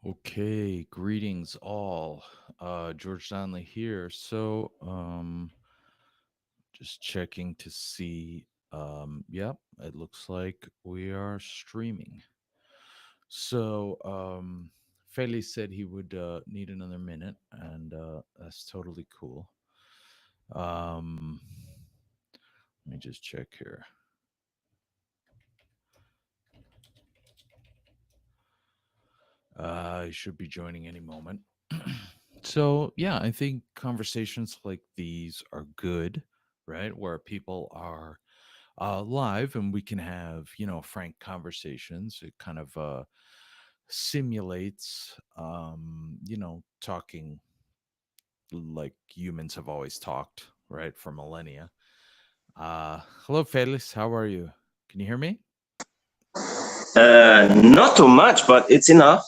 Okay, greetings all. George Donnelly here. Just checking to see. Yep, it looks like we are streaming. Feli said he would need another minute, and that's totally cool. Um, Let me just check here. I should be joining any moment. Yeah, I think conversations like these are good, right? Where people are live and we can have, frank conversations. It kind of simulates, talking like humans have always talked, right? For millennia. Hello, Felix. How are you? Can you hear me? Not too much, but it's enough.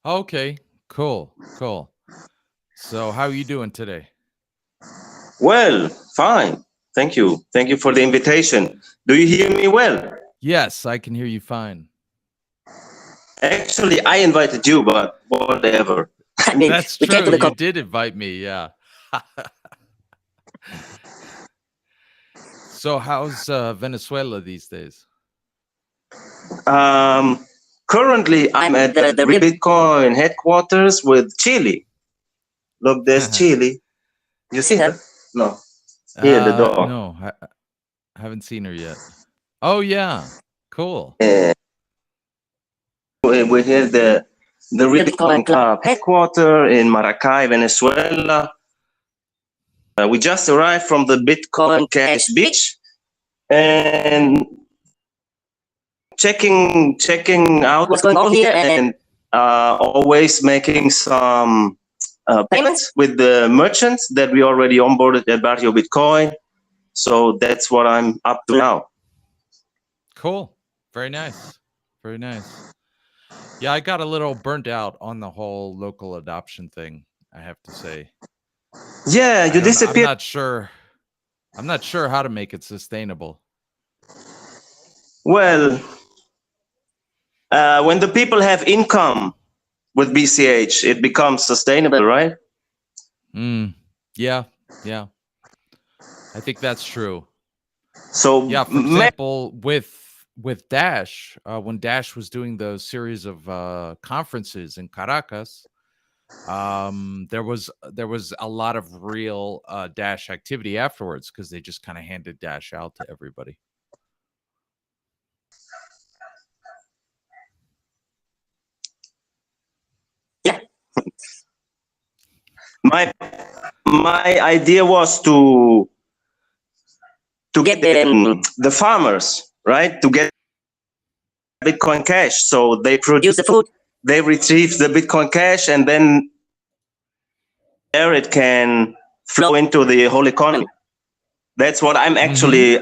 Okay, cool. So, how are you doing today? Well, fine. Thank you. Thank you for the invitation. Do you hear me well? Yes, I can hear you fine. Actually, I invited you, but whatever. That's true. You did invite me, yeah. So, how's Venezuela these days? Currently, I'm at the Bitcoin headquarters with Chile. Look, there's Chile. You see her? No. Here, the dog. No, I haven't seen her yet. Oh, yeah. Cool. We're here, the Bitcoin Club headquarters in Maracay, Venezuela. We just arrived from the Bitcoin Cash Beach and checking out what's going on here and always making some payments with the merchants that we already onboarded at Barrio Bitcoin. So that's what I'm up to now. Cool. Very nice. Very nice. Yeah, I got a little burnt out on the whole local adoption thing, I have to say. Yeah, you disappeared. I'm not sure how to make it sustainable. Well, when the people have income with BCH, it becomes sustainable, right? Yeah. I think that's true. So yeah, for example, with Dash, when Dash was doing the series of conferences in Caracas, there was a lot of real Dash activity afterwards because they just kind of handed Dash out to everybody. Yeah. My idea was to get the farmers, right, to get Bitcoin Cash. So they produce the food, they retrieve the Bitcoin Cash, and then there it can flow into the whole economy. That's what I'm actually.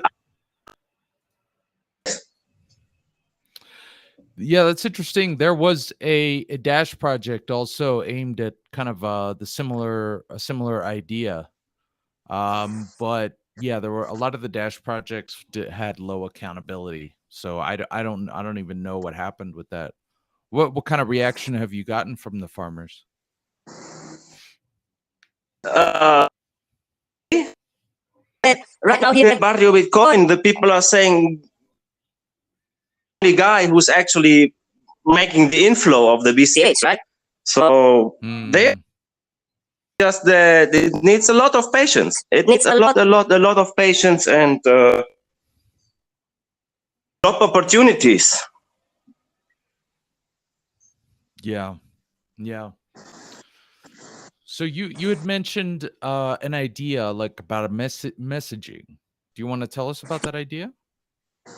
Yeah, that's interesting. There was a Dash project also aimed at kind of a similar idea. But yeah, there were a lot of the Dash projects had low accountability. So I don't even know what happened with that. What kind of reaction have you gotten from the farmers? Right now here at Barrio Bitcoin, the people are saying the guy who's actually making the inflow of the BCH, right? So they just it needs a lot of patience. It needs a lot of patience and job opportunities. Yeah. So you had mentioned an idea like about a messaging. Do you want to tell us about that idea?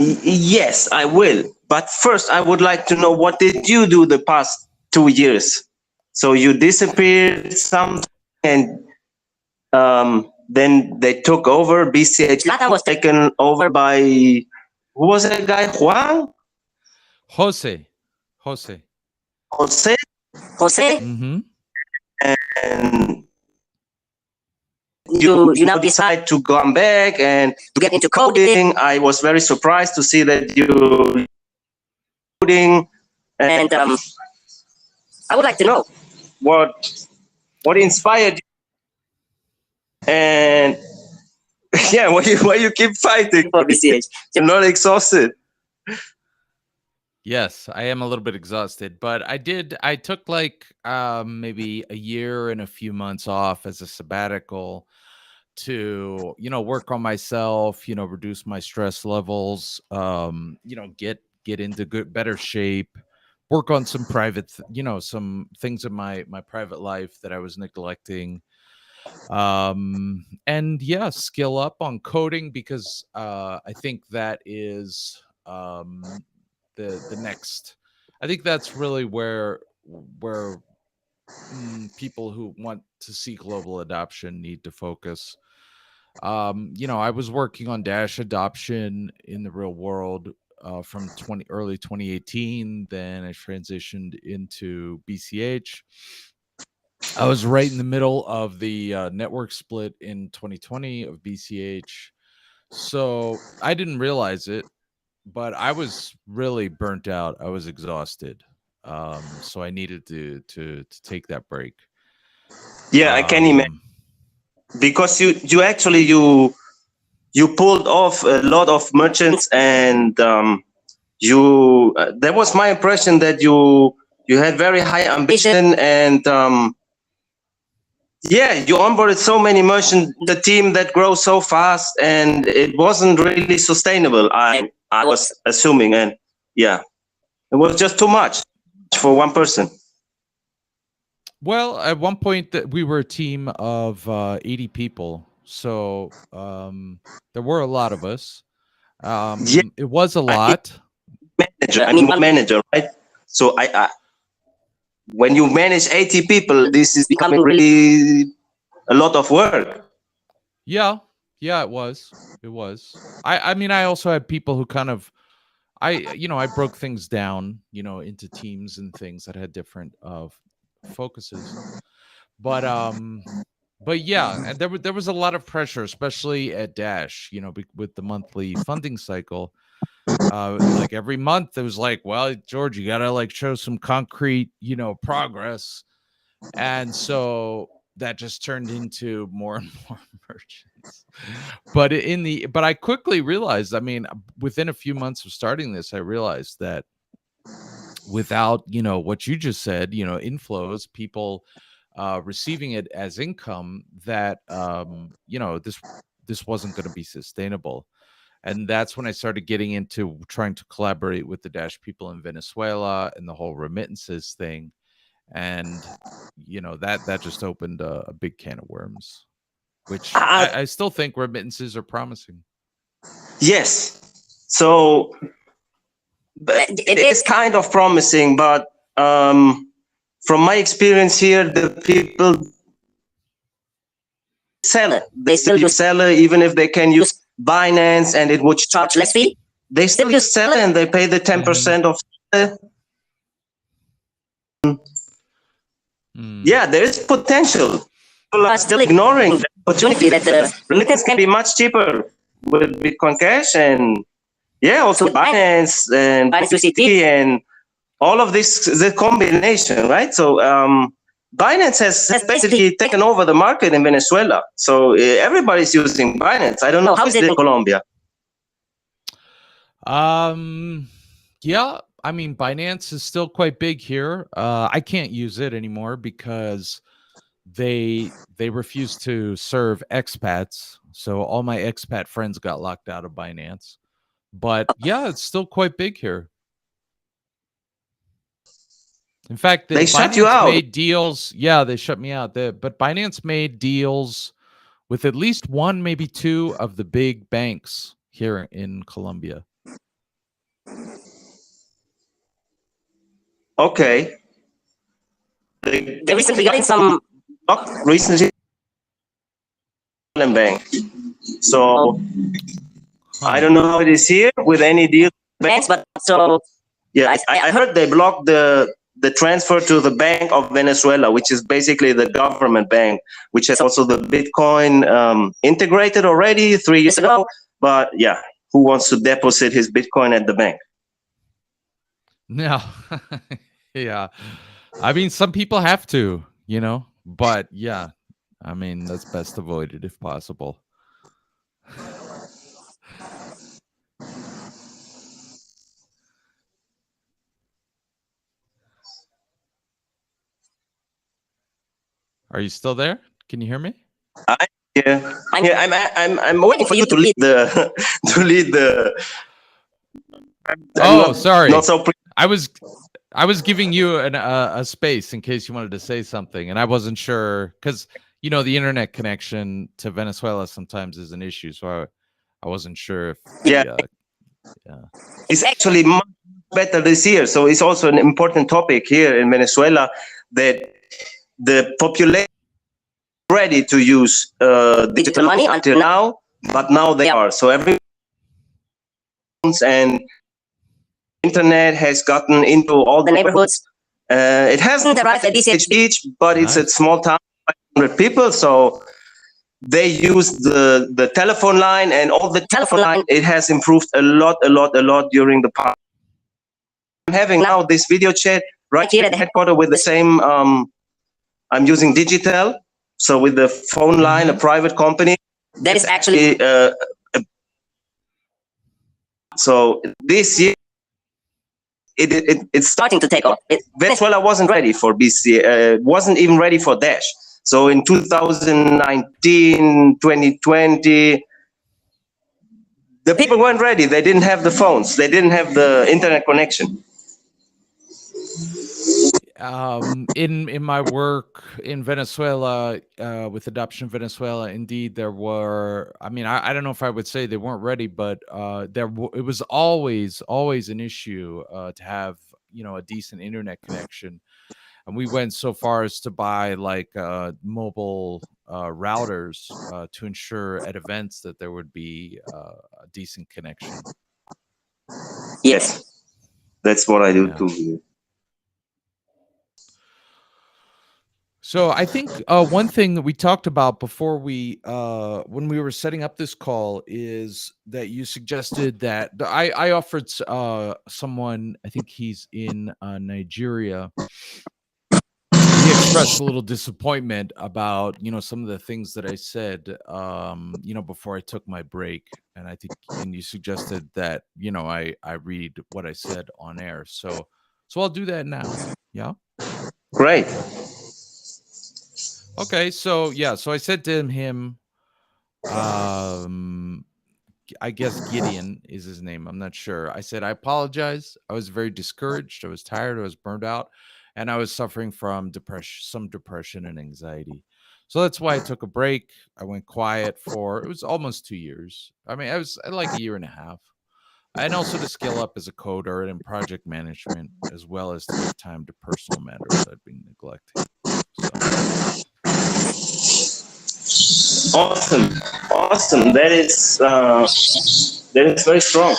Yes, I will. But first, I would like to know, what did you do the past 2 years? So you disappeared something, and then they took over. BCH Latam was taken over by, who was that guy? Juan? Jose. Mm-hmm. And you now decide to come back and to get into coding. I was very surprised to see that you coding, and I would like to know what inspired you, and yeah, why you keep fighting for BCH? You're not exhausted. Yes, I am a little bit exhausted, but I took like maybe a year and a few months off as a sabbatical to, work on myself, reduce my stress levels, get into better shape, work on some some things in my private life that I was neglecting. And yeah, skill up on coding because I think that is the next. I think that's really where people who want to see global adoption need to focus. I was working on Dash adoption in the real world from early 2018. Then I transitioned into BCH. I was right in the middle of the network split in 2020 of BCH. So I didn't realize it, but I was really burnt out. I was exhausted. So I needed to take that break. Yeah, I can imagine, because you actually you pulled off a lot of merchants, and you that was my impression, that you had very high ambition, and yeah, you onboarded so many merchants, the team that grows so fast, and it wasn't really sustainable. I was assuming, and yeah, it was just too much for one person. Well, at one point that we were a team of 80 people, so there were a lot of us. Yeah, It was a lot. one manager, right? So I when you manage 80 people, this is becoming really a lot of work. Yeah, it was. It was. I mean, I also had people who kind of I broke things down, into teams and things that had different focuses. But yeah, and there was a lot of pressure, especially at Dash, with the monthly funding cycle. Like every month it was like, well, George, you gotta like show some concrete, progress. And so that just turned into more and more merchants. But I quickly realized, I mean, within a few months of starting this, I realized that without, what you just said, inflows, people receiving it as income, that this wasn't going to be sustainable. And that's when I started getting into trying to collaborate with the Dash people in Venezuela and the whole remittances thing. And that just opened a big can of worms, which I still think remittances are promising. Yes, so it is kind of promising, but from my experience here, the people seller, they still use seller, even if they can use Binance and it would charge less fee. They still use seller and they pay the 10% of seller. Yeah, there is potential. People are still ignoring the opportunity that the remittance can be much cheaper with Bitcoin Cash, and yeah, also Binance and Binance UCT and all of this, the combination, right? So Binance has basically taken over the market in Venezuela. So everybody's using Binance. I don't know, how is it in Colombia? Yeah, I mean, Binance is still quite big here. I can't use it anymore because they refuse to serve expats. So all my expat friends got locked out of Binance. But yeah, it's still quite big here. In fact, they shut you out. Made deals. Yeah, they shut me out. But Binance made deals with at least one, maybe two of the big banks here in Colombia. Okay. They recently got in some recently bank. So I don't know how it is here with any deal banks, but so yeah, I heard they blocked the transfer to the Bank of Venezuela, which is basically the government bank, which has also the Bitcoin integrated already 3 years ago. But yeah, who wants to deposit his Bitcoin at the bank? No. Yeah. I mean, some people have to, you know, but yeah, I mean, that's best avoided if possible. Are you still there? Can you hear me? I'm here. I'm waiting for you to lead the to lead the. Oh, sorry. Not so. I was giving you a space in case you wanted to say something, and I wasn't sure because you know the internet connection to Venezuela sometimes is an issue, so I wasn't sure if Yeah. It's actually much better this year. So it's also an important topic here in Venezuela that the population is ready to use digital money until now, but now they are. So every and internet has gotten into all the neighborhoods. It hasn't arrived at BCH Beach, but it's a small town, 500 people. So they use the telephone line, and all the telephone line, it has improved a lot during the past. I'm having now this video chat right here at the headquarters with the same, I'm using digital. So with the phone line, a private company, that is actually, so this year, it's starting to take off. Venezuela wasn't ready for BC, wasn't even ready for Dash. So in 2019, 2020, the people weren't ready. They didn't have the phones. They didn't have the internet connection. In my work in Venezuela with Adoption Venezuela, indeed there were. I mean, I don't know if I would say they weren't ready, but it was always an issue to have a decent internet connection, and we went so far as to buy like mobile routers to ensure at events that there would be a decent connection. Yes, that's what I do too. So I think one thing that we talked about before when we were setting up this call is that you suggested that I offered someone, I think he's in Nigeria. He expressed a little disappointment about some of the things that I said before I took my break, and you suggested that I read what I said on air. So I'll do that now. Yeah. Great. Okay, so I said to him, I guess Gideon is his name. I'm not sure. I said, I apologize. I was very discouraged. I was tired. I was burned out, and I was suffering from some depression and anxiety. So that's why I took a break. I went quiet it was almost 2 years. I mean, I was like a year and a half. And also to scale up as a coder and in project management, as well as to give time to personal matters I'd been neglecting. Awesome. That is very strong.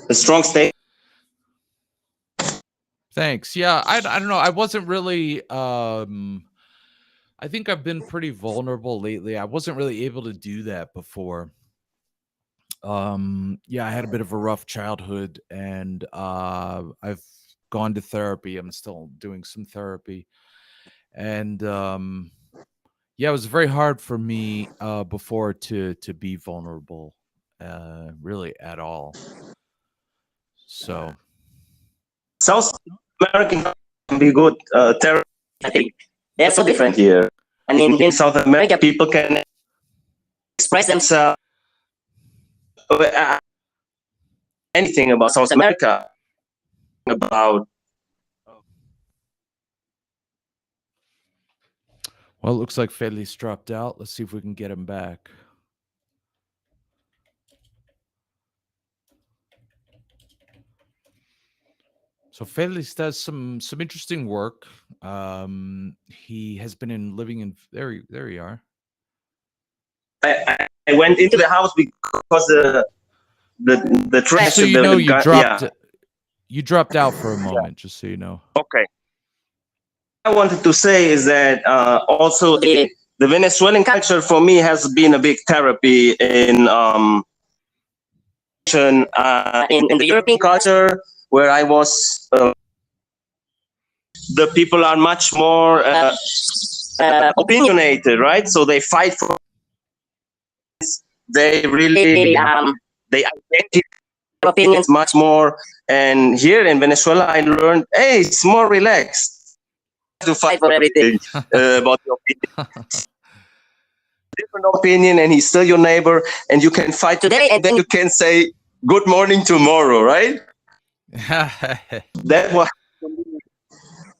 A strong statement. Thanks. Yeah, I don't know. I wasn't really. I think I've been pretty vulnerable lately. I wasn't really able to do that before. Yeah, I had a bit of a rough childhood, and I've gone to therapy. I'm still doing some therapy, and yeah, it was very hard for me before to be vulnerable, really at all. So South American can be good therapy. I think they're so different here. I mean, in South America, people can express themselves anything about South America. About. Well, it looks like Feli's dropped out. Let's see if we can get him back. So Feliz does some interesting work. He has been living in there you are. I went into the house because the trash. Just so you know, you dropped out for a moment. Just so you know. Okay. I wanted to say is that also the Venezuelan culture for me has been a big therapy in the European culture. where I was, the people are much more opinionated, right? So they fight for. They really they identify opinions much more. And here in Venezuela, I learned, hey, it's more relaxed to fight for everything about the opinion. Different opinion, and he's still your neighbor, and you can fight today, and then you can say good morning tomorrow, right? That was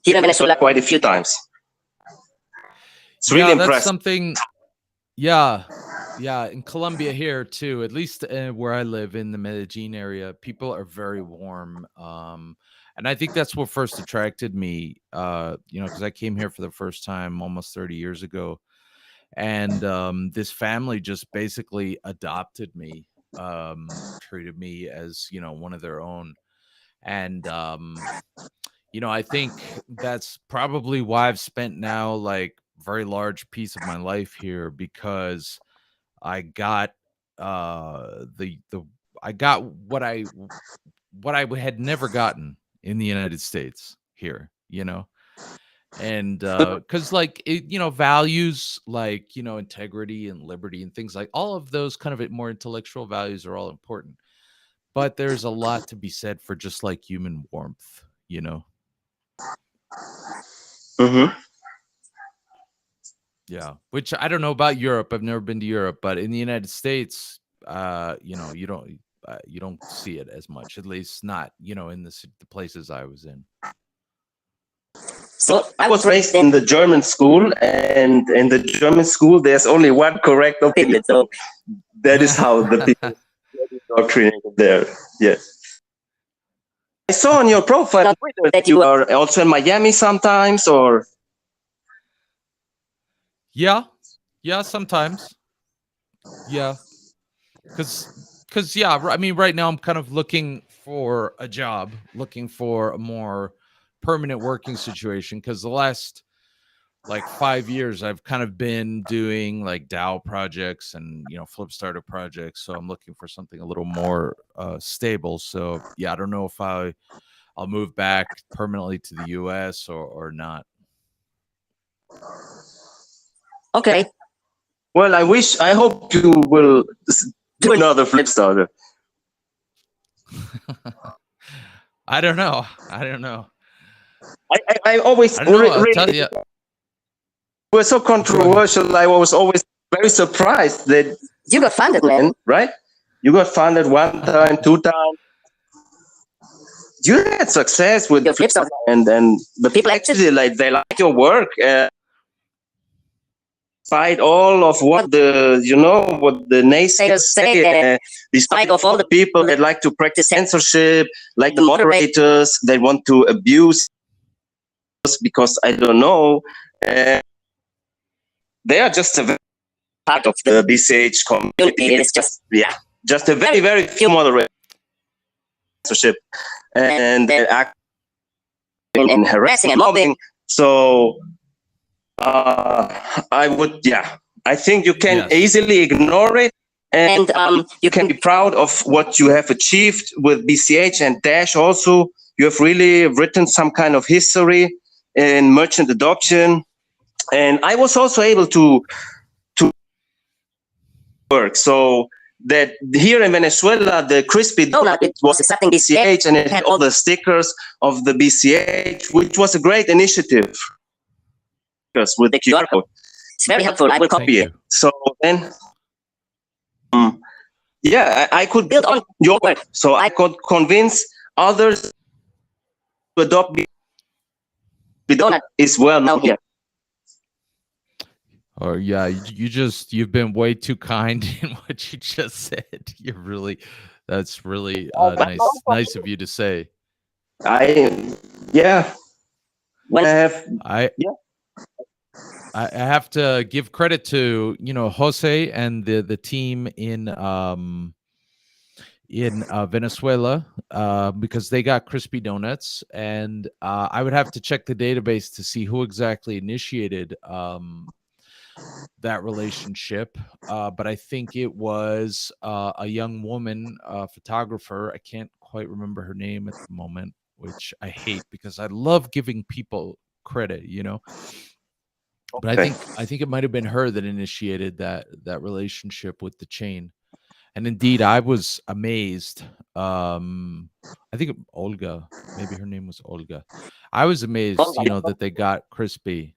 here in Venezuela quite a few times. It's really impressive. That's something. Yeah, in Colombia here too, at least where I live in the Medellin area, people are very warm. And I think that's what first attracted me, because I came here for the first time almost 30 years ago. And this family just basically adopted me, treated me as, one of their own. And, I think that's probably why I've spent now like very large piece of my life here, because I got I got what I had never gotten in the United States here, and because values like integrity and liberty and things like all of those kind of more intellectual values are all important, but there's a lot to be said for just like human warmth. Mm-hmm. Yeah, which I don't know about Europe. I've never been to Europe, but in the United States, you don't see it as much, at least not, in the places I was in. So I was raised in the German school, and in the German school, there's only one correct opinion. So that is how the people are indoctrinated there. Yes. I saw on your profile on Twitter that you are also in Miami sometimes, or. Yeah, sometimes. Yeah, because I mean, right now I'm kind of looking for a job, looking for a more permanent working situation, because the last like 5 years I've kind of been doing like DAO projects and flip starter projects, so I'm looking for something a little more stable. So yeah, I don't know if I'll move back permanently to the US or not. Okay. Well, I hope you will do another flip starter. I don't know. I always really it was so controversial. I was always very surprised that you got funded, man, right? You got funded 1 time, 2 times. You had success with your flip starter, and the people actually they like your work. Despite all of what the naysayers say, despite of all the people that like to practice censorship, like the moderators that want to abuse us because I don't know, they are just a part of the BCH community. It's just a very, very few moderators censorship, and they're acting in harassing and mobbing. So I think you can easily ignore it, and you can be proud of what you have achieved with BCH and Dash. Also, you have really written some kind of history in merchant adoption, and I was also able to work. So that here in Venezuela, the crispy donut, it was accepting BCH, and it had all the stickers of the BCH, which was a great initiative. With the QR code, it's very helpful. I will copy it. So then, I could build on your work. So I could convince others to adopt Bidonut is well known here. Oh yeah, you've been way too kind in what you just said. That's really nice of you to say. I have to give credit to Jose and the team in Venezuela, because they got crispy donuts, and I would have to check the database to see who exactly initiated that relationship, but I think it was a young woman photographer. I can't quite remember her name at the moment, which I hate because I love giving people credit, you know. But I think it might have been her that initiated that relationship with the chain. And indeed, I was amazed. I think Olga, maybe her name was Olga. I was amazed, you know, that they got crispy.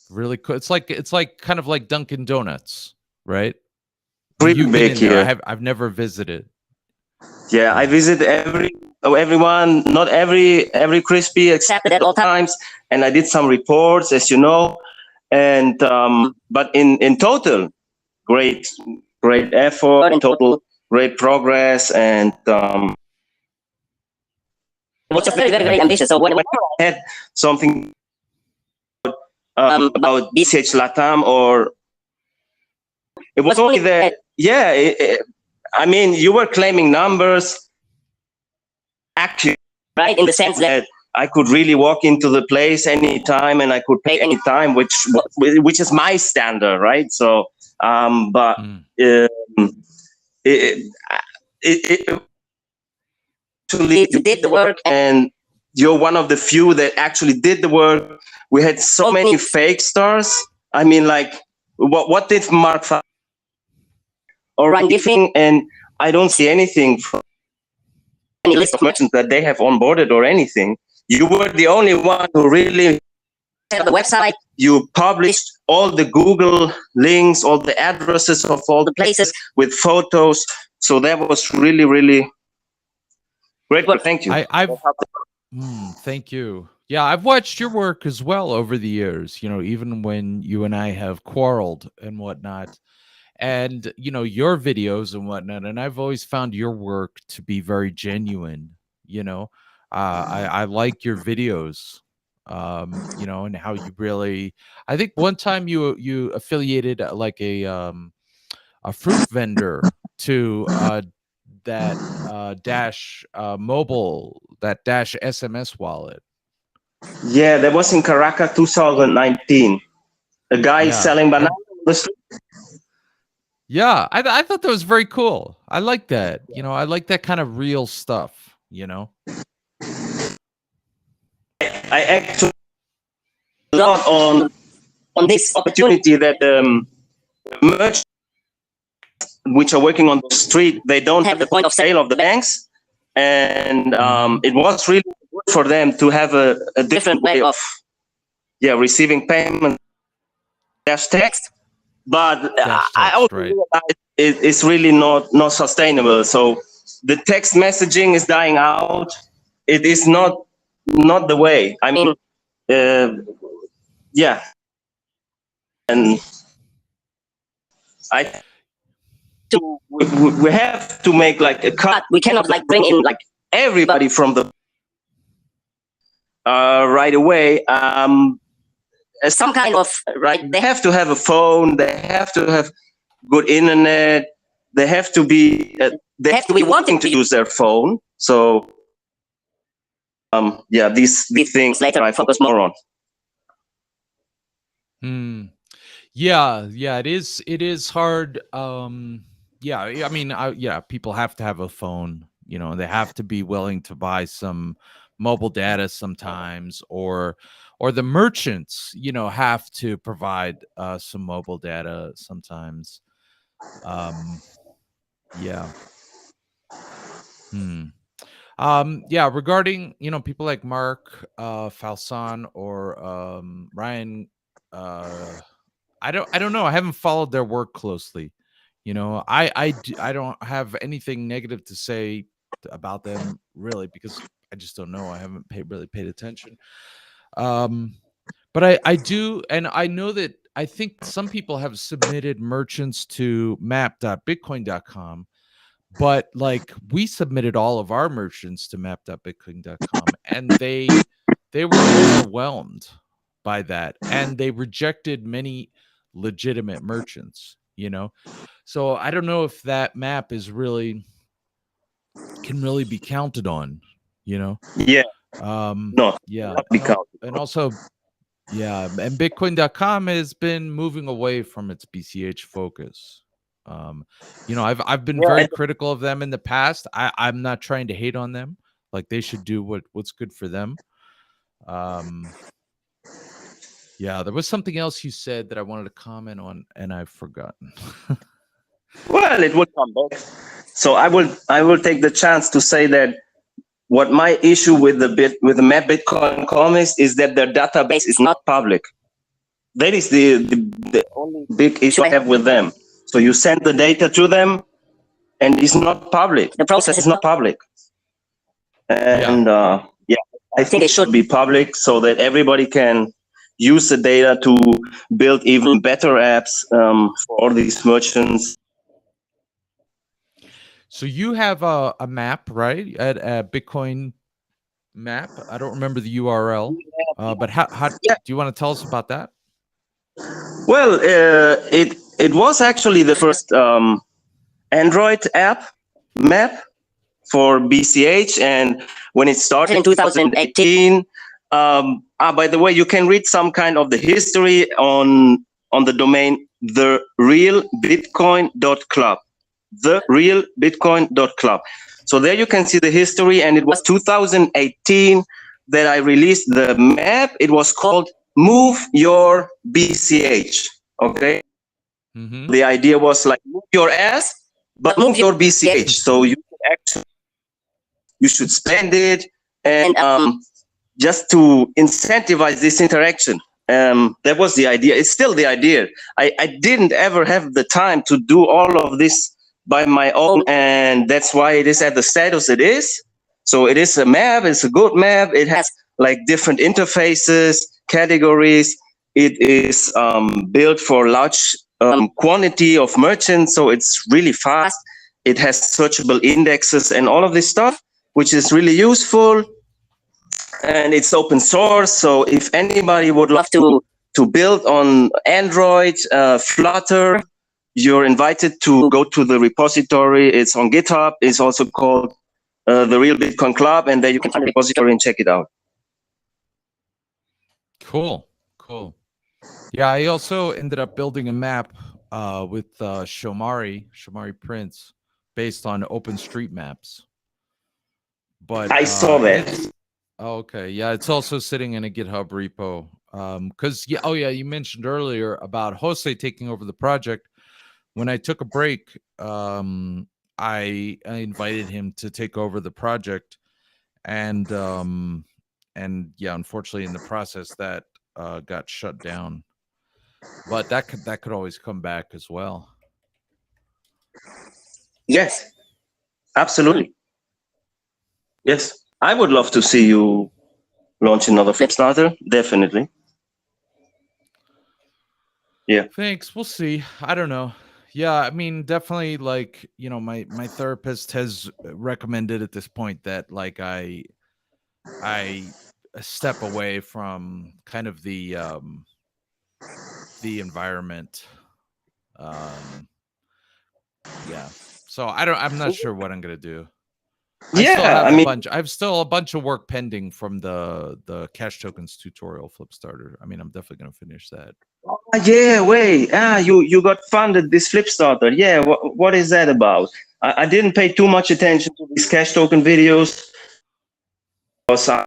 Really cool. It's like kind of like Dunkin' Donuts, right? Really You've been big in there. here. I've never visited. Yeah, I visit everyone, not every crispy accepted at all times, and I did some reports, as you know, and but in total, great effort, in total, great progress, and it was just very ambitious. So when I had something about BCH Latam, or it was only that, yeah, I mean, you were claiming numbers, actually, right, in the sense that I could really walk into the place anytime and I could pay anytime, which is my standard, right? So, but it actually did the work, and you're one of the few that actually did the work. We had so many fake stars. I mean, like, what did Mark or Ryan giving? And I don't see anything from any list of merchants that they have onboarded or anything. You were the only one who really set up the website. You published all the Google links, all the addresses of all the places with photos. So that was really, really great work. Thank you. Thank you. Yeah, I've watched your work as well over the years, you know, even when you and I have quarreled and whatnot. And, you know, your videos and whatnot. And I've always found your work to be very genuine, you know. I like your videos, you know, and how you really, I think one time you affiliated like a fruit vendor to that Dash mobile, that Dash SMS wallet. Yeah, that was in Caracas 2019. A guy selling bananas on the street. Yeah, I thought that was very cool. I like that. You know, I like that kind of real stuff, you know. I actually lot on this opportunity that merchants which are working on the street, they don't have the point of sale of the banks, and it was really good for them to have a different way of receiving payment dash text. But I also realized it's really not sustainable. So the text messaging is dying out. It is not the way. I mean, yeah, and we have to make like a cut. We cannot like bring in like everybody from the right away. Some kind of right. They have to have a phone. They have to have good internet. They have to be wanting to use their phone. So these things later I focus more on. Yeah, it is hard. Yeah, I mean, people have to have a phone, you know, they have to be willing to buy some mobile data sometimes, or the merchants, you know, have to provide some mobile data sometimes. Yeah. Regarding, you know, people like Mark Falsan or Ryan, I don't know. I haven't followed their work closely. You know, I don't have anything negative to say about them really, because I just don't know. I haven't really paid attention. But I do, and I know that I think some people have submitted merchants to map.bitcoin.com, but like we submitted all of our merchants to map.bitcoin.com, and they were overwhelmed by that, and they rejected many legitimate merchants, you know. So I don't know if that map is really can really be counted on, you know. And also and bitcoin.com has been moving away from its BCH focus. You know, I've been very critical of them in the past. I'm not trying to hate on them. Like, they should do what's good for them. Yeah, there was something else you said that I wanted to comment on, and I've forgotten. Well, it will come back. So I will take the chance to say that what my issue with the map Bitcoin comics is that their database is not public. That is the only big issue I have with them. So you send the data to them, and it's not public. The process is not public. And yeah, I think it should be public so that everybody can use the data to build even better apps for all these merchants. So you have a map, right? At a Bitcoin map. I don't remember the URL, but how do you want to tell us about that? Well, it was actually the first Android app map for BCH, and when it started in 2018. By the way, you can read some kind of the history on the domain therealbitcoin.club. Therealbitcoin.club. So there you can see the history, and it was 2018 that I released the map. It was called Move Your BCH. Okay. Mm-hmm. The idea was like, move your ass, but move your BCH. So you should spend it, and just to incentivize this interaction. That was the idea. It's still the idea. I didn't ever have the time to do all of this by my own, and that's why it is at the status it is. So it is a map. It's a good map. It has like different interfaces, categories. It is built for large quantity of merchants, so it's really fast. It has searchable indexes and all of this stuff, which is really useful. And it's open source, so if anybody would love to build on Android, Flutter, you're invited to go to the repository. It's on GitHub. It's also called the Real Bitcoin Club, and there you can find the repository and check it out. Cool. Yeah, I also ended up building a map with Shomari Prince based on OpenStreetMaps. But I saw that. Okay, yeah, it's also sitting in a GitHub repo. Because you mentioned earlier about Jose taking over the project. When I took a break, I invited him to take over the project, and yeah, unfortunately, in the process, that got shut down. But that could always come back as well. Yes, absolutely. Yes, I would love to see you launch another Flipstarter. Definitely. Yeah. Thanks. We'll see. I don't know. Yeah, I mean, definitely, like, you know, my therapist has recommended at this point that like I step away from kind of the environment. Yeah. So I'm not sure what I'm gonna do. I have still a bunch of work pending from the Cash Tokens tutorial Flipstarter. I mean, I'm definitely gonna finish that. Yeah, wait. You got funded this Flipstarter. Yeah, what is that about? I didn't pay too much attention to these Cash Token videos. I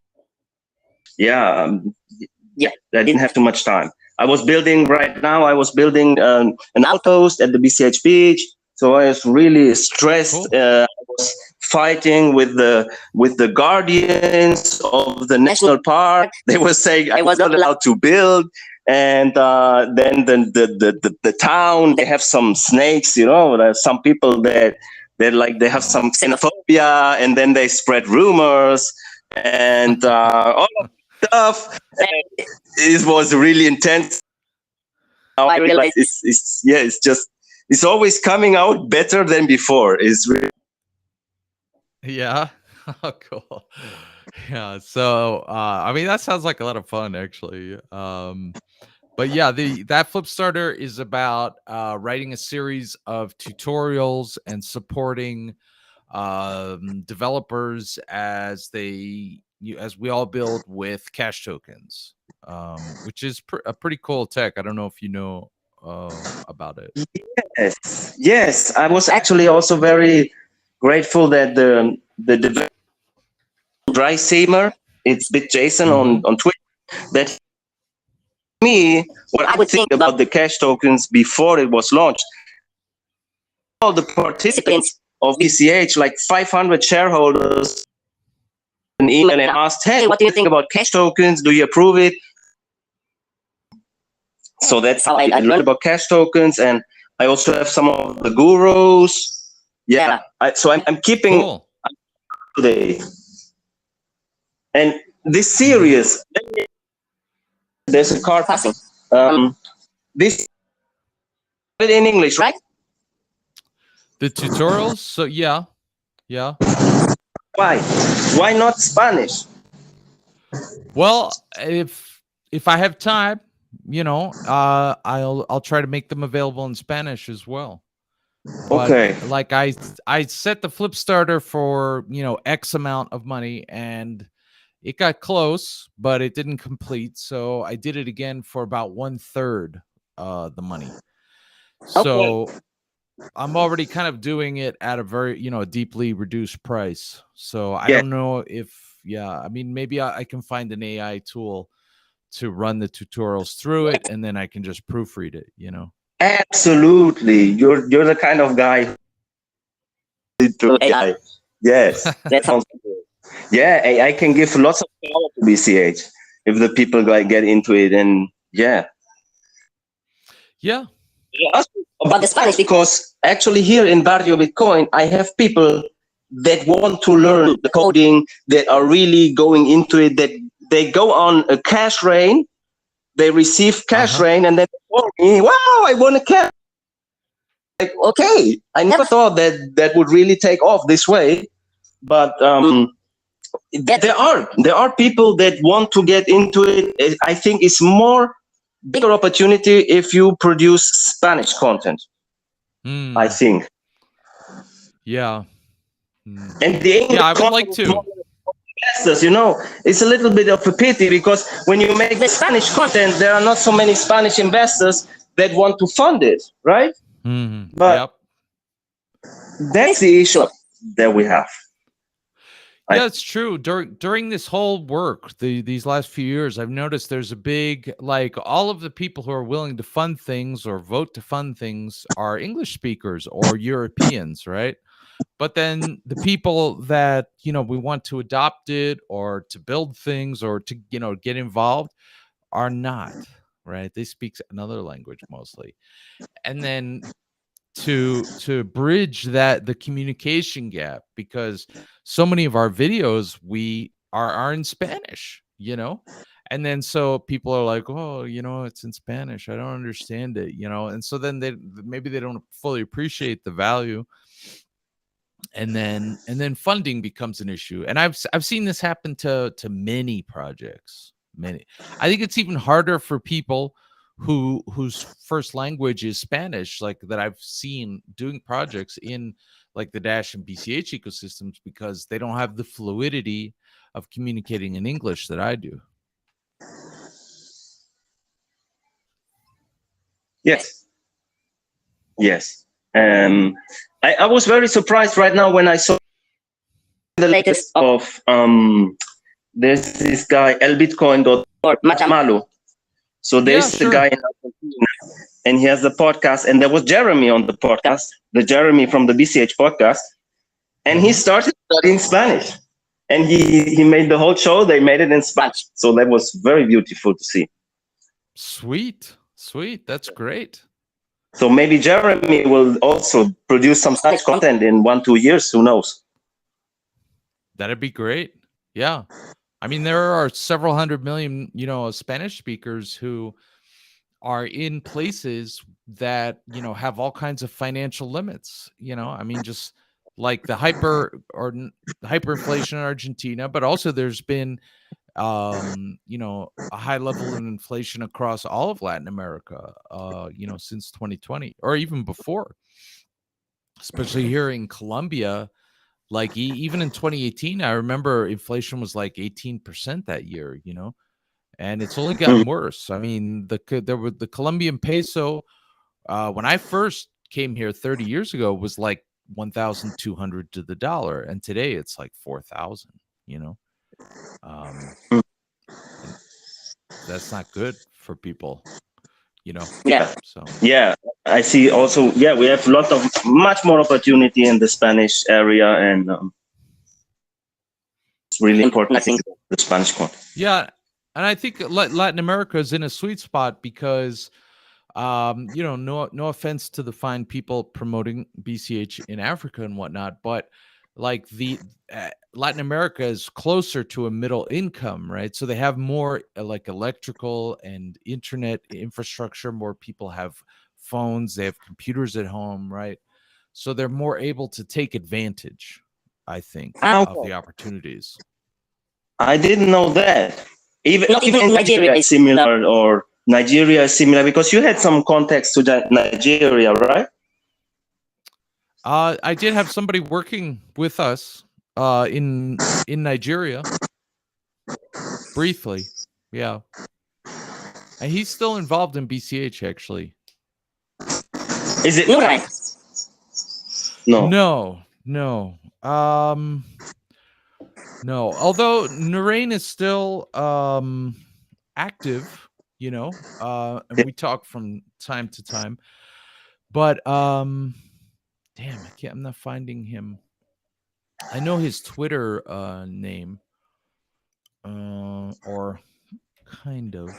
didn't have too much time. I was building an outpost at the BCH beach. So I was really stressed. Cool. I was fighting with the guardians of the national park. They were saying I was not allowed to build. And then the town, they have some snakes, you know. There's some people that they have some xenophobia, and then they spread rumors and all of stuff. It was really intense. Now I realize it's always coming out better than before. It's really cool. Yeah, so I mean, that sounds like a lot of fun, actually. But yeah, that Flipstarter is about writing a series of tutorials and supporting developers as we all build with Cash Tokens, which is a pretty cool tech. I don't know if you know about it. Yes. I was actually also very grateful that the dry Samer, it's Bit Jason on Twitter, that me what I would think about the cash tokens before it was launched. All the participants of BCH, like 500 shareholders, an email and asked, "Hey, what do you think about cash tokens? Do you approve it?" So that's how I learned about cash tokens, and I also have some of the gurus. Yeah, so I'm keeping Cool. up to date. And this series, there's a car passing. This in English, right? The tutorials. So yeah. Why? Why not Spanish? Well, if I have time, I'll try to make them available in Spanish as well. But Okay. like I set the flip starter for, X amount of money, and it got close, but it didn't complete. So I did it again for about 1/3 the money. So I'm already kind of doing it at a very, a deeply reduced price. So I don't know if, I mean, maybe I can find an AI tool to run the tutorials through it, and then I can just proofread it, Absolutely. You're the kind of guy to AI. Yes. That sounds good. Yeah, AI can give lots of power to BCH if the people get into it, and yeah. About the Spanish, because actually here in Barrio Bitcoin, I have people that want to learn the coding, that are really going into it, that they go on a cash rain, they receive cash rain, and then they tell me, "Wow, I won a cash." Like, okay, I never thought that would really take off this way, but there are people that want to get into it. I think it's more bigger opportunity if you produce Spanish content. I think. Yeah. And the English I would like to. Investors, it's a little bit of a pity, because when you make the Spanish content, there are not so many Spanish investors that want to fund it, right? But that's the issue that we have. Yeah, it's true. During this whole work, these last few years, I've noticed there's a big, like, all of the people who are willing to fund things or vote to fund things are English speakers or Europeans, right? But then the people that, we want to adopt it or to build things or to, get involved are not, right? They speak another language mostly. And then to bridge the communication gap, because so many of our videos we are in Spanish, and then so people are like, "Oh, it's in Spanish, I don't understand it," and so then maybe they don't fully appreciate the value, and then funding becomes an issue. And I've seen this happen to many projects. I think it's even harder for people whose first language is Spanish, like that I've seen doing projects in like the Dash and BCH ecosystems, because they don't have the fluidity of communicating in English that I do. Yes. I was very surprised right now when I saw the latest of there's this guy elbitcoin.org, Machamalo. So there's the guy in Argentina, and he has the podcast, and there was Jeremy on the podcast, the Jeremy from the BCH podcast, and he started studying Spanish, and he made the whole show. They made it in Spanish, so that was very beautiful to see. Sweet, that's great. So maybe Jeremy will also produce some Spanish content in 1-2 years. Who knows? That'd be great. Yeah. I mean, there are several hundred million, Spanish speakers who are in places that, have all kinds of financial limits. I mean, just like the hyperinflation in Argentina, but also there's been, a high level of inflation across all of Latin America, since 2020 or even before, especially here in Colombia. Like even in 2018, I remember inflation was like 18% that year, and it's only gotten worse. I mean, the Colombian peso, when I first came here 30 years ago was like 1,200 to the dollar, and today it's like 4,000. You know, and that's not good for people. You know. Yeah. So Yeah, I see. Also, yeah, we have much more opportunity in the Spanish area, and it's really important. I think the Spanish one. yeah, and I think Latin America is in a sweet spot because, you know, no offense to the fine people promoting BCH in Africa and whatnot, but like Latin America is closer to a middle income, right? So they have more like electrical and internet infrastructure. More people have phones, they have computers at home, right? So they're more able to take advantage, I think, of the opportunities. I didn't know that. Not even in Nigeria is similar, or Nigeria is similar, because you had some context to Nigeria, right? I did have somebody working with us in Nigeria briefly. Yeah. And he's still involved in BCH, actually. Is it right? No. No. No. Although Narain is still active, you know, and we talk from time to time. But damn, I'm not finding him. I know his Twitter name. Or kind of.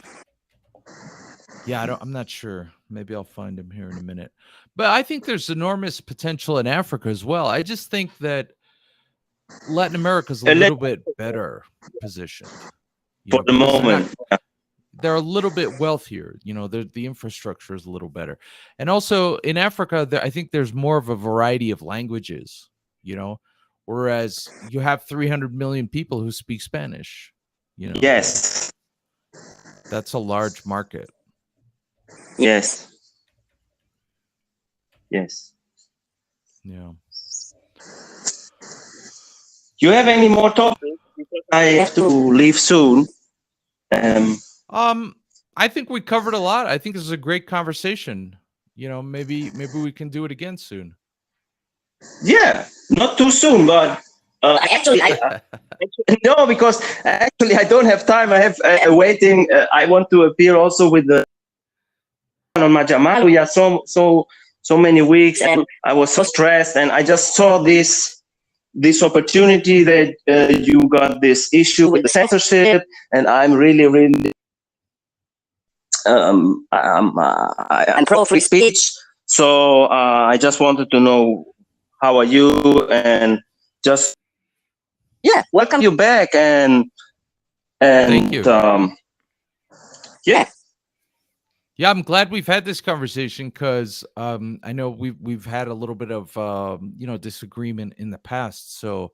Yeah, I'm not sure. Maybe I'll find him here in a minute. But I think there's enormous potential in Africa as well. I just think that Latin America is a little bit better positioned for the moment. They're a little bit wealthier. You know, the infrastructure is a little better. And also in Africa, I think there's more of a variety of languages, you know, whereas you have 300 million people who speak Spanish. You know, yes, that's a large market. Yes. Yeah. You have any more topics? Because I have to leave soon. I think we covered a lot. I think this is a great conversation. You know, maybe we can do it again soon. Yeah, not too soon, but actually, no, because actually I don't have time. I have waiting. I want to appear also with the on Majamal. We are so many weeks, and I was so stressed, and I just saw this opportunity that you got this issue with the censorship, and I'm really I'm pro free speech. So I just wanted to know how are you, and just welcome you back, and thank you. Yeah, I'm glad we've had this conversation because I know we've had a little bit of you know, disagreement in the past. So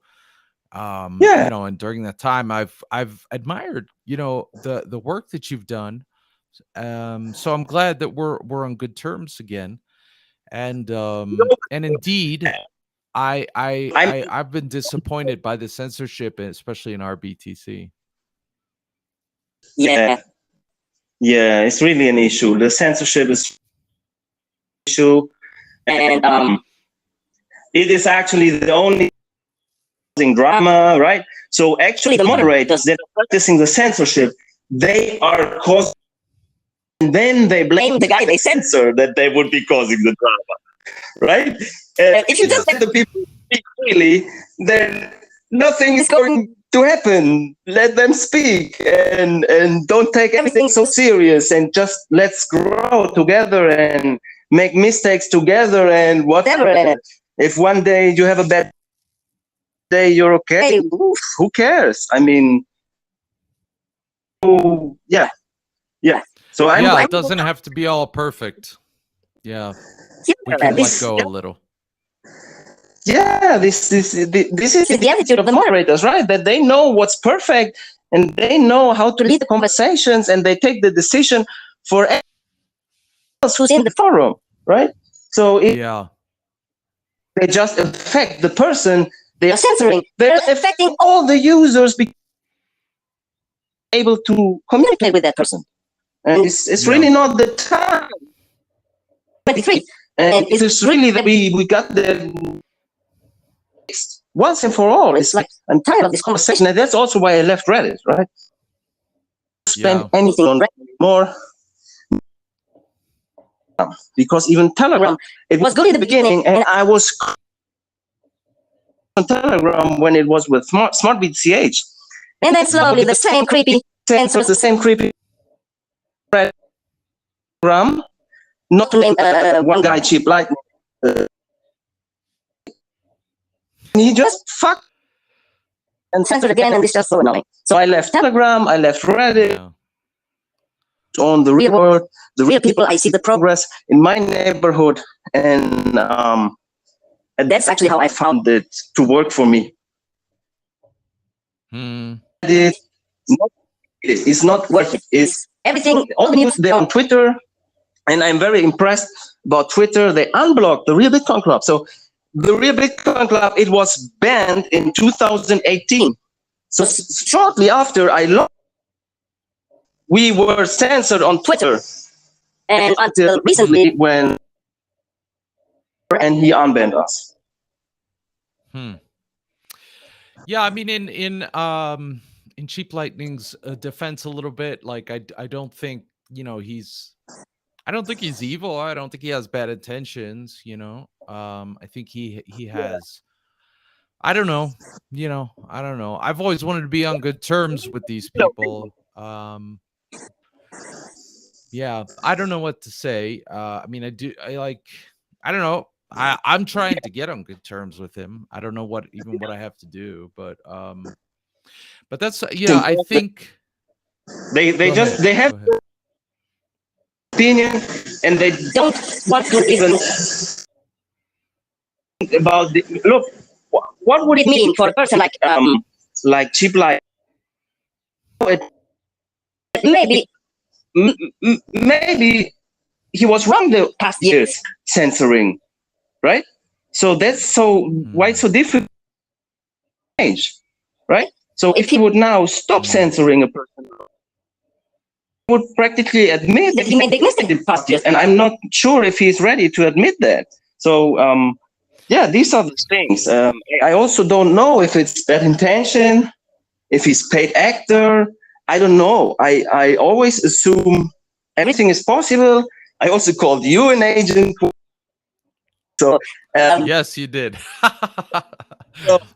you know, and during that time, I've admired, you know, the work that you've done. So I'm glad that we're on good terms again. And indeed, I've been disappointed by the censorship, especially in RBTC. Yeah, it's really an issue. The censorship is an issue, and it is actually the only drama, right? So actually, the moderators that are practicing the censorship, they are causing, and then they blame the guy they censor that they would be causing the drama, right? If you just let the people speak freely, then nothing is going to happen. Let them speak, and don't take everything so serious, and just let's grow together and make mistakes together and whatever. And if one day you have a bad day, you're okay. Who cares? I mean, yeah. So it doesn't have to be all perfect. Yeah, we can let go a little. Yeah, this is the attitude of the moderators, right? That they know what's perfect, and they know how to lead the conversations, and they take the decision for everyone else who's in the forum, right? So if they just affect the person they are censoring, they're affecting all the users being able to communicate with that person. And it's really not the time. 23. And it is really that we got the once and for all. It's like, I'm tired of this conversation. And that's also why I left Reddit, right? Spend anything on Reddit more. Because even Telegram, it was good in the beginning, and I was on Telegram when it was with Smart BCH. And then slowly the same creepy sensors, the same creepy Telegram, not to name one guy, Cheap Lightning. He just fucked and censored again, and it's just so annoying. So I left Telegram, I left Reddit. Yeah. On the real world, the real people, I see the progress in my neighborhood, and that's actually how I found it to work for me. It's not working. It's everything, all the news, they're on Twitter, and I'm very impressed about Twitter. They unblocked the Real Bitcoin Club. So the Real Bitcoin Club, it was banned in 2018. So shortly after I lost, we were censored on Twitter, and until recently when he unbanned us. Yeah, I mean, in Cheap Lightning's defense, a little bit, like I don't think, you know, I don't think he's evil. I don't think he has bad intentions. You know, I think he has. I don't know. You know, I don't know. I've always wanted to be on good terms with these people. Yeah, I don't know what to say. I mean, I don't know. I'm trying to get on good terms with him. I don't know what I have to do, but that's, yeah, I think they have opinion, and they don't want to even about the look. What would it mean for a person like Cheap Light? Maybe he was wrong the past years censoring, right? So that's why it's so difficult to change, right? So if he would now stop censoring a person, he would practically admit that he made big mistakes in the past years, and I'm not sure if he's ready to admit that. So yeah, these are the things. I also don't know if it's bad intention, if he's paid actor. I don't know. I always assume everything is possible. I also called you an agent. So yes, you did.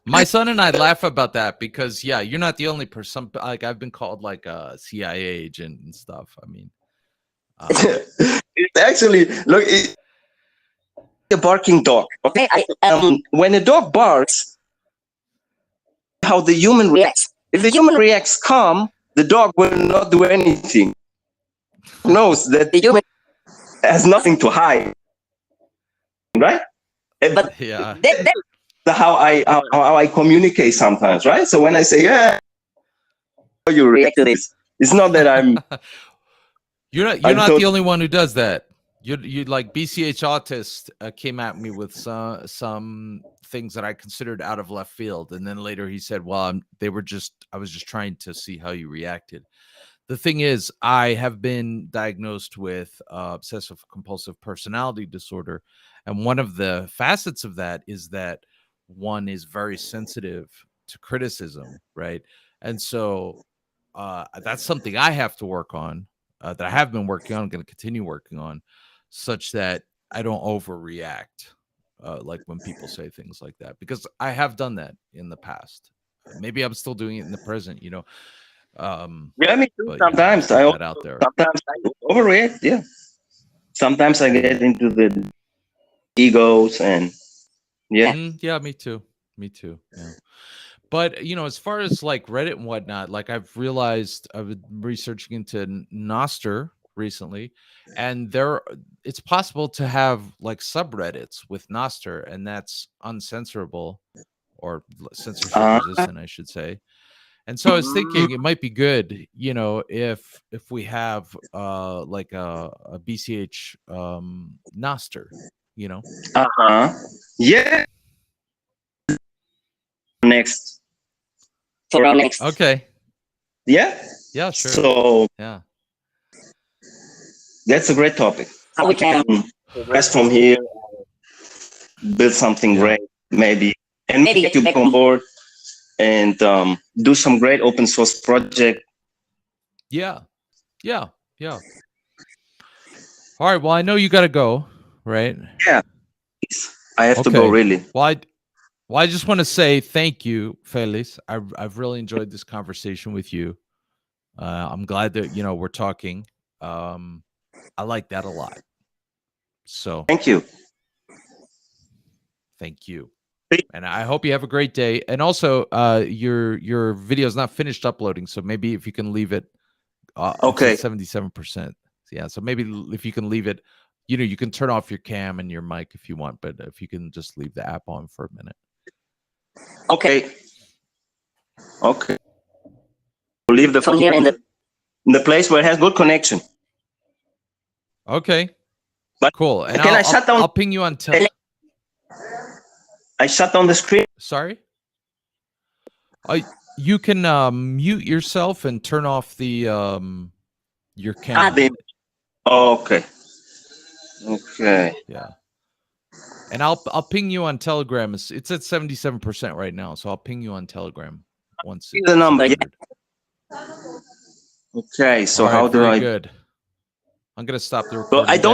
My son and I laugh about that because, yeah, you're not the only person. Like, I've been called like a CIA agent and stuff. I mean, it's actually, look, it's a barking dog. Okay, when a dog barks, how the human reacts. If the human reacts calm, the dog will not do anything. Knows that the human has nothing to hide, right? But yeah, that's how I communicate sometimes, right? So when I say, yeah, you react to this, it's not that I'm. you're not the only one who does that. You like BCH Autist came at me with some things that I considered out of left field, and then later he said, "Well, I was just trying to see how you reacted." The thing is, I have been diagnosed with obsessive compulsive personality disorder, and one of the facets of that is that one is very sensitive to criticism, right? And so that's something I have to work on. That I have been working on. I'm going to continue working on, such that I don't overreact, like when people say things like that, because I have done that in the past. Maybe I'm still doing it in the present, you know. Yeah, me too. Sometimes I overreact. Yeah, sometimes I get into the egos, and yeah, yeah, me too. Yeah. But, you know, as far as like Reddit and whatnot, like I've realized I've been researching into Nostr recently, and it's possible to have like subreddits with Nostr, and that's uncensorable or censorship resistant, I should say. And so I was thinking it might be good, you know, if we have like a BCH Nostr, you know. Yeah. Next. For our next. Okay. Yeah. Yeah, sure. So yeah, that's a great topic. How we can progress from here, build something great, maybe, and maybe get you back on board and do some great open source project. Yeah. All right. Well, I know you got to go, right? Yeah, I have to go, really. Well, I just want to say thank you, Felix. I've really enjoyed this conversation with you. I'm glad that we're talking. I like that a lot. So thank you. Thank you. And I hope you have a great day. And also, your video is not finished uploading, so maybe if you can leave it, Okay, 77%. Yeah, so maybe if you can leave it, you can turn off your cam and your mic if you want, but if you can just leave the app on for a minute. Okay. Leave the phone here in the place where it has good connection. Okay. But cool. And can I shut down? I'll ping you on. I shut down the screen. Sorry. You can mute yourself and turn off the your camera. Okay. Yeah. And I'll ping you on Telegram. It's at 77% right now, so I'll ping you on Telegram once it's the number. Yeah. Okay. So right, how do I? Good. I'm gonna stop the Well, recording.